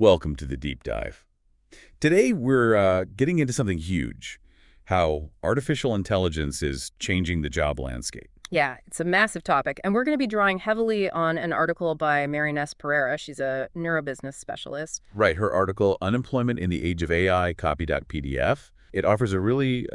Welcome to the deep dive. Today we're getting into something huge, how artificial intelligence is changing the job landscape. Yeah, it's a massive topic, and we're going to be drawing heavily on an article by Marynes Pereira. She's a neurobusiness specialist. Right, her article, Unemployment in the Age of AI, copy.pdf, it offers a really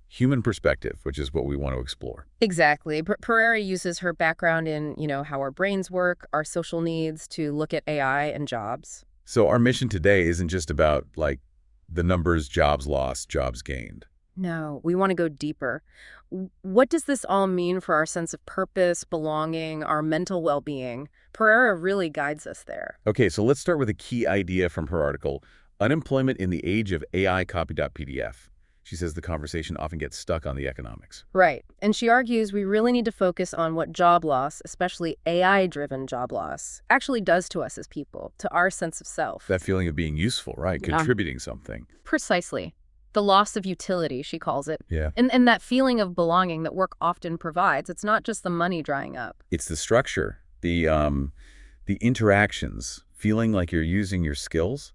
human perspective, which is what we want to explore. Exactly. Pereira uses her background in, how our brains work, our social needs, to look at AI and jobs. So our mission today isn't just about, the numbers, jobs lost, jobs gained. No, we want to go deeper. What does this all mean for our sense of purpose, belonging, our mental well-being? Pereira really guides us there. Okay, so let's start with a key idea from her article, Unemployment in the Age of AI, copy.pdf. She says the conversation often gets stuck on the economics. Right. And she argues we really need to focus on what job loss, especially AI-driven job loss, actually does to us as people, to our sense of self. That feeling of being useful, right? Yeah. Contributing something. Precisely. The loss of utility, she calls it. Yeah. And that feeling of belonging that work often provides. It's not just the money drying up. It's the structure, the interactions, feeling like you're using your skills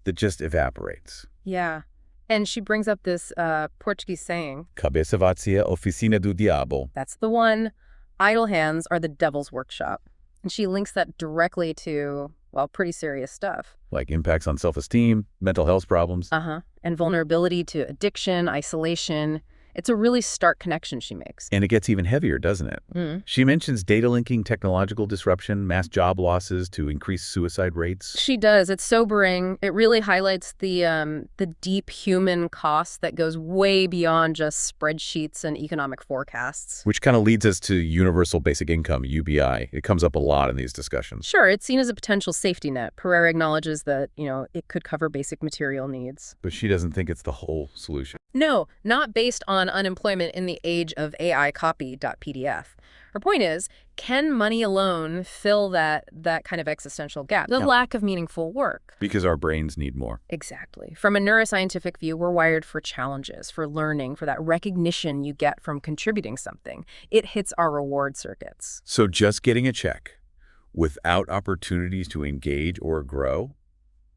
that just evaporates. Yeah. And she brings up this Portuguese saying. Cabeça vazia, oficina do diabo. That's the one. Idle hands are the devil's workshop. And she links that directly to, well, pretty serious stuff. Like impacts on self-esteem, mental health problems. And vulnerability to addiction, isolation. It's a really stark connection she makes. And it gets even heavier, doesn't it? She mentions data linking, technological disruption, mass job losses to increase suicide rates. She does. It's sobering. It really highlights the deep human cost that goes way beyond just spreadsheets and economic forecasts. Which kind of leads us to universal basic income, UBI. It comes up a lot in these discussions. Sure, it's seen as a potential safety net. Pereira acknowledges that, it could cover basic material needs. But she doesn't think it's the whole solution. No, not based on unemployment in the age of AI copy.pdf. Her point is, can money alone fill that kind of existential gap, the lack of meaningful work? Because our brains need more. Exactly. From a neuroscientific view, we're wired for challenges, for learning, for that recognition you get from contributing something. It hits our reward circuits. So just getting a check without opportunities to engage or grow,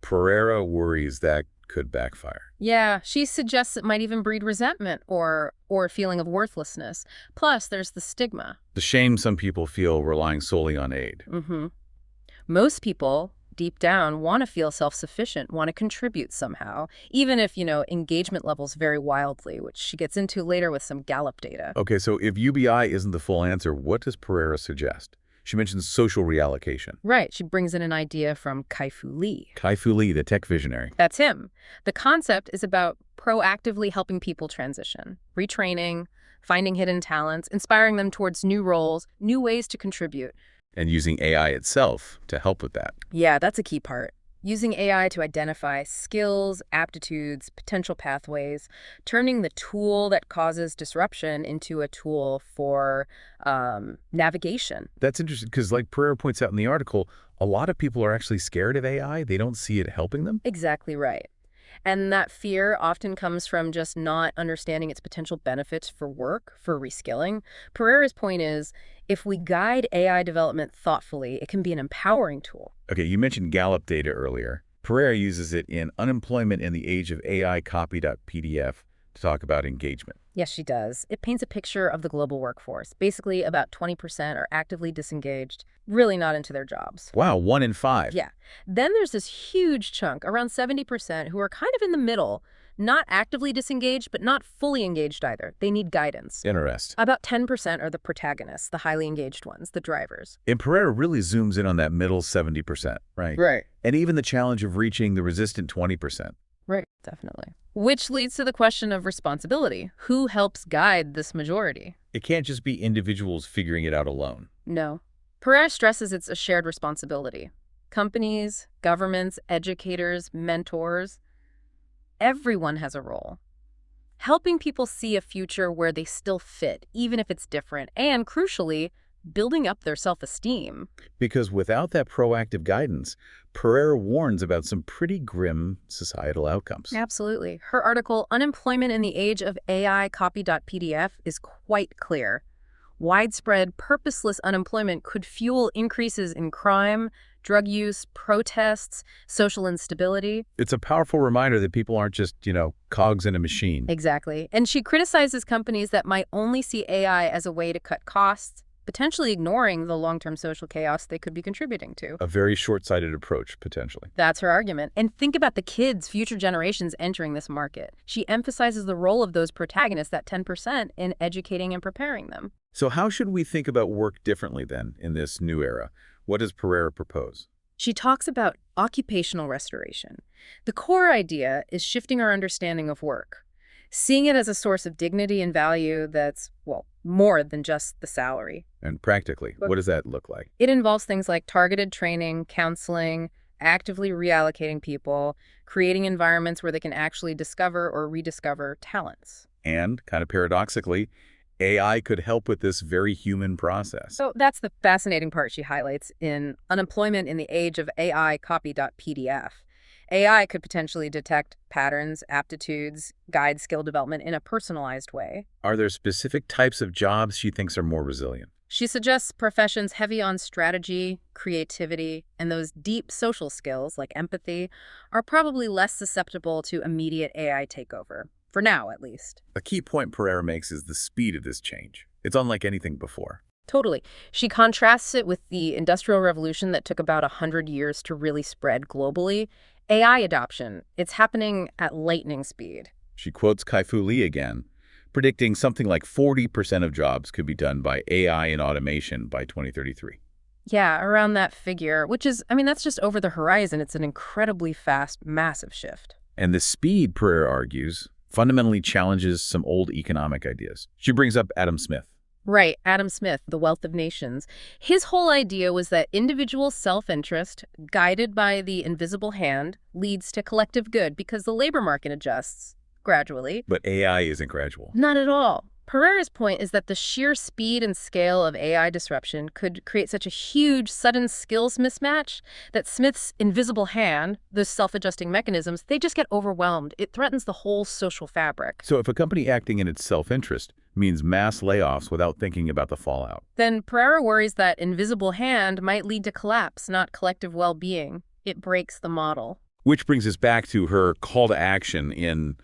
Pereira worries that could backfire. Yeah, she suggests it might even breed resentment or a feeling of worthlessness. Plus, there's the stigma. The shame some people feel relying solely on aid. Most people, deep down, want to feel self-sufficient, want to contribute somehow, even if, engagement levels vary wildly, which she gets into later with some Gallup data. Okay, so if UBI isn't the full answer, what does Pereira suggest? She mentions social reallocation. Right. She brings in an idea from Kai-Fu Lee. Kai-Fu Lee, the tech visionary. That's him. The concept is about proactively helping people transition, retraining, finding hidden talents, inspiring them towards new roles, new ways to contribute. And using AI itself to help with that. Yeah, that's a key part. Using AI to identify skills, aptitudes, potential pathways, turning the tool that causes disruption into a tool for navigation. That's interesting because, like Pereira points out in the article, a lot of people are actually scared of AI. They don't see it helping them. Exactly right. And that fear often comes from just not understanding its potential benefits for work, for reskilling. Pereira's point is, if we guide AI development thoughtfully, it can be an empowering tool. Okay, you mentioned Gallup data earlier. Pereira uses it in Unemployment in the Age of AI copy.pdf to talk about engagement. Yes, she does. It paints a picture of the global workforce. Basically, about 20% are actively disengaged, really not into their jobs. Wow, 1 in 5. Yeah. Then there's this huge chunk, around 70%, who are kind of in the middle, not actively disengaged, but not fully engaged either. They need guidance. Interesting. About 10% are the protagonists, the highly engaged ones, the drivers. And Pereira really zooms in on that middle 70%, right? Right. And even the challenge of reaching the resistant 20%. Right, definitely. Which leads to the question of responsibility. Who helps guide this majority? It can't just be individuals figuring it out alone. No. Pereira stresses it's a shared responsibility. Companies, governments, educators, mentors, everyone has a role. Helping people see a future where they still fit, even if it's different, and crucially, building up their self-esteem. Because without that proactive guidance, Pereira warns about some pretty grim societal outcomes. Absolutely. Her article, Unemployment in the Age of AI copy.pdf, is quite clear. Widespread, purposeless unemployment could fuel increases in crime, drug use, protests, social instability. It's a powerful reminder that people aren't just, cogs in a machine. Exactly. And she criticizes companies that might only see AI as a way to cut costs, potentially ignoring the long-term social chaos they could be contributing to. A very short-sighted approach, potentially. That's her argument. And think about the kids, future generations entering this market. She emphasizes the role of those protagonists, that 10%, in educating and preparing them. So how should we think about work differently then in this new era? What does Pereira propose? She talks about occupational restoration. The core idea is shifting our understanding of work, seeing it as a source of dignity and value that's, well, more than just the salary. And practically, what does that look like? It involves things like targeted training, counseling, actively reallocating people, creating environments where they can actually discover or rediscover talents. And, kind of paradoxically, AI could help with this very human process. So that's the fascinating part she highlights in Unemployment in the Age of AI copy.pdf. AI could potentially detect patterns, aptitudes, guide skill development in a personalized way. Are there specific types of jobs she thinks are more resilient? She suggests professions heavy on strategy, creativity, and those deep social skills like empathy are probably less susceptible to immediate AI takeover. For now, at least. A key point Pereira makes is the speed of this change. It's unlike anything before. Totally. She contrasts it with the Industrial Revolution that took about 100 years to really spread globally. AI adoption, it's happening at lightning speed. She quotes Kai-Fu Lee again, predicting something like 40% of jobs could be done by AI and automation by 2033. Yeah, around that figure, which is, that's just over the horizon. It's an incredibly fast, massive shift. And the speed, Pereira argues, fundamentally challenges some old economic ideas. She brings up Adam Smith. Right, Adam Smith, The Wealth of Nations. His whole idea was that individual self-interest, guided by the invisible hand, leads to collective good because the labor market adjusts gradually. But AI isn't gradual. Not at all. Pereira's point is that the sheer speed and scale of AI disruption could create such a huge, sudden skills mismatch that Smith's invisible hand, those self-adjusting mechanisms, they just get overwhelmed. It threatens the whole social fabric. So if a company acting in its self-interest means mass layoffs without thinking about the fallout, then Pereira worries that invisible hand might lead to collapse, not collective well-being. It breaks the model. which brings us back to her call to action in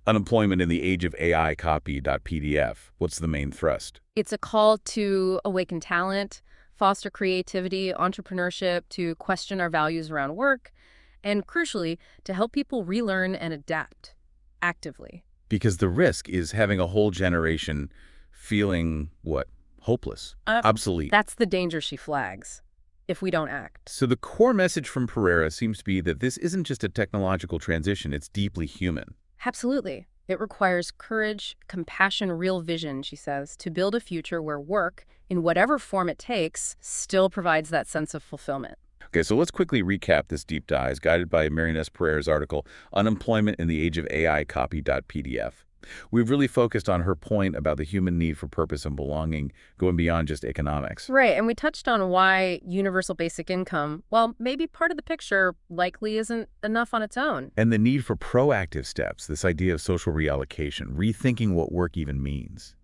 Unemployment in the Age of AI copy.pdf. What's the main thrust? It's a call to awaken talent, foster creativity, entrepreneurship, to question our values around work, and crucially, to help people relearn and adapt actively. Because the risk is having a whole generation feeling, what, hopeless, obsolete. That's the danger she flags if we don't act. So the core message from Pereira seems to be that this isn't just a technological transition, it's deeply human. Absolutely. It requires courage, compassion, real vision, she says, to build a future where work, in whatever form it takes, still provides that sense of fulfillment. Okay, so let's quickly recap this deep dive guided by Marynes Pereira's article, Unemployment in the Age of AI copy.pdf. We've really focused on her point about the human need for purpose and belonging going beyond just economics. Right, and we touched on why universal basic income, well, maybe part of the picture likely isn't enough on its own. And the need for proactive steps, this idea of social reallocation, rethinking what work even means.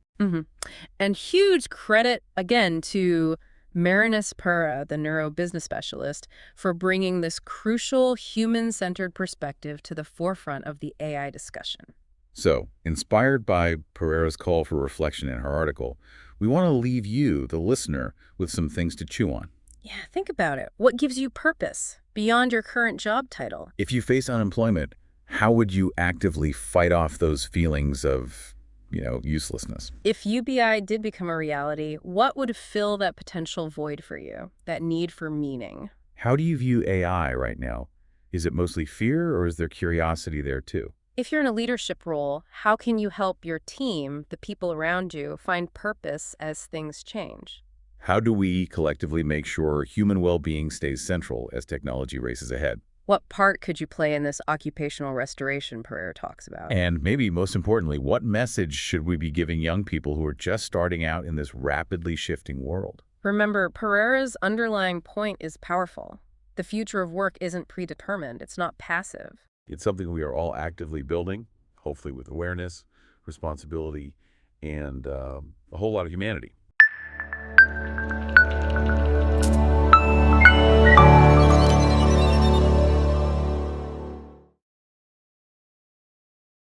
And huge credit, again, to Marynes Pereira, the neurobusiness specialist, for bringing this crucial human-centered perspective to the forefront of the AI discussion. So, inspired by Pereira's call for reflection in her article, we want to leave you, the listener, with some things to chew on. Yeah, think about it. What gives you purpose beyond your current job title? If you face unemployment, how would you actively fight off those feelings of, uselessness? If UBI did become a reality, what would fill that potential void for you, that need for meaning? How do you view AI right now? Is it mostly fear, or is there curiosity there too? If you're in a leadership role, how can you help your team, the people around you, find purpose as things change? How do we collectively make sure human well-being stays central as technology races ahead? What part could you play in this occupational restoration Pereira talks about? And maybe most importantly, what message should we be giving young people who are just starting out in this rapidly shifting world? Remember, Pereira's underlying point is powerful. The future of work isn't predetermined. It's not passive. It's something we are all actively building, hopefully with awareness, responsibility, and a whole lot of humanity.